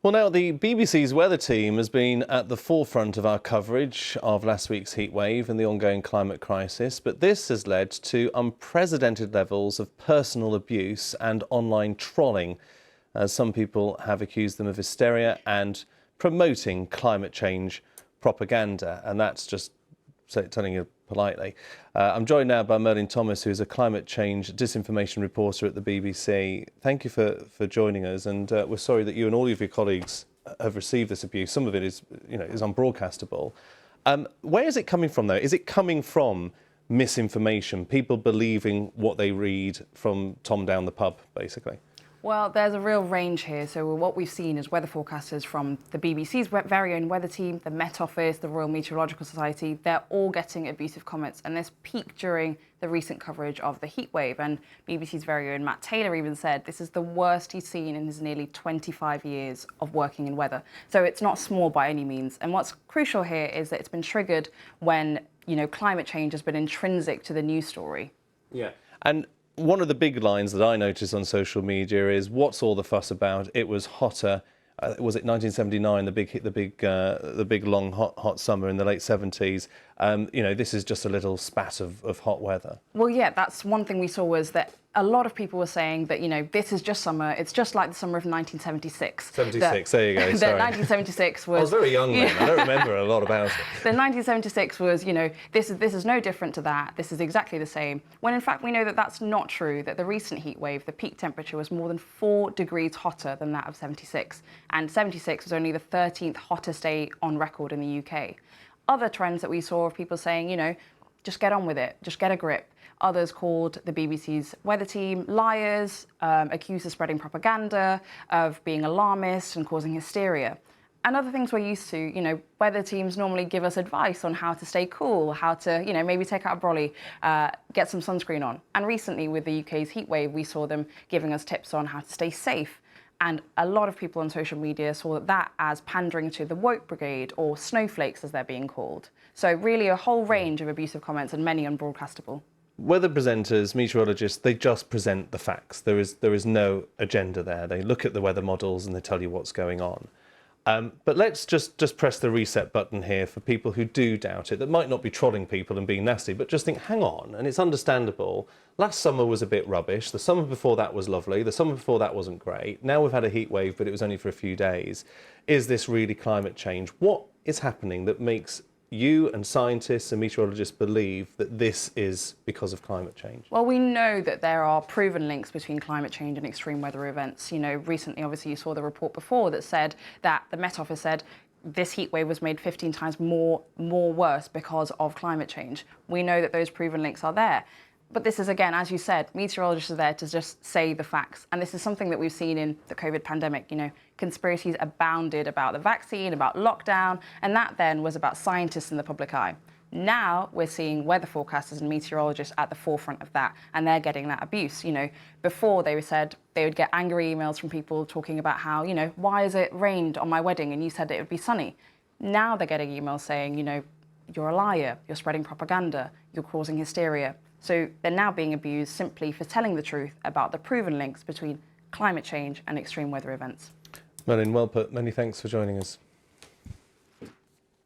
Well, now the BBC's weather team has been at the forefront of our coverage of last week's heatwave and the ongoing climate crisis, but this has led to unprecedented levels of personal abuse and online trolling, as some people have accused them of hysteria and promoting climate change propaganda, and that's just telling you politely. I'm joined now by Merlin Thomas, who's a climate change disinformation reporter at the BBC. Thank you for joining us, and we're sorry that you and all of your colleagues have received this abuse. Some of it is unbroadcastable. Where is it coming from, though? Is it coming from misinformation, people believing what they read from Tom down the pub, basically? Well, there's a real range here. So what we've seen is weather forecasters from the BBC's very own weather team, the Met Office, the Royal Meteorological Society, they're all getting abusive comments. And this peaked during the recent coverage of the heatwave. And BBC's very own Matt Taylor even said this is the worst he's seen in his nearly 25 years of working in weather. So it's not small by any means. And what's crucial here is that it's been triggered when, climate change has been intrinsic to the news story. Yeah. And one of the big lines that I notice on social media is, "What's all the fuss about? It was hotter." Was it 1979? The big long hot summer in the late 70s. This is just a little spat of hot weather. Well, yeah, that's one thing we saw was that a lot of people were saying that this is just summer. It's just like the summer of 1976. 76. There you go. That Sorry. 1976 was. I was very young then. I don't remember a lot about it. The 1976 was, this is no different to that. This is exactly the same. When in fact we know that that's not true. That the recent heat wave, the peak temperature was more than 4 degrees hotter than that of 76, and 76 was only the 13th hottest day on record in the UK. Other trends that we saw of people saying, just get on with it, just get a grip. Others called the BBC's weather team liars, accused of spreading propaganda, of being alarmist and causing hysteria. And other things we're used to, weather teams normally give us advice on how to stay cool, how to, maybe take out a brolly, get some sunscreen on. And recently with the UK's heatwave, we saw them giving us tips on how to stay safe. And a lot of people on social media saw that as pandering to the woke brigade, or snowflakes as they're being called. So really a whole range of abusive comments, and many unbroadcastable. Weather presenters, meteorologists, they just present the facts. There is no agenda there. They look at the weather models and they tell you what's going on. But let's just press the reset button here for people who do doubt it, that might not be trolling people and being nasty, but just think, hang on, and it's understandable. Last summer was a bit rubbish. The summer before that was lovely. The summer before that wasn't great. Now we've had a heat wave, but it was only for a few days. Is this really climate change? What is happening that makes you and scientists and meteorologists believe that this is because of climate change? Well, we know that there are proven links between climate change and extreme weather events. Recently, obviously, you saw the report before that said that the Met Office said this heat wave was made 15 times more worse because of climate change. We know that those proven links are there. But this is, again, as you said, meteorologists are there to just say the facts. And this is something that we've seen in the COVID pandemic. Conspiracies abounded about the vaccine, about lockdown, and that then was about scientists in the public eye. Now we're seeing weather forecasters and meteorologists at the forefront of that, and they're getting that abuse. Before they said they would get angry emails from people talking about how, why has it rained on my wedding and you said it would be sunny? Now they're getting emails saying, you're a liar, you're spreading propaganda, you're causing hysteria. So they're now being abused simply for telling the truth about the proven links between climate change and extreme weather events. Merlin, well put. Many thanks for joining us.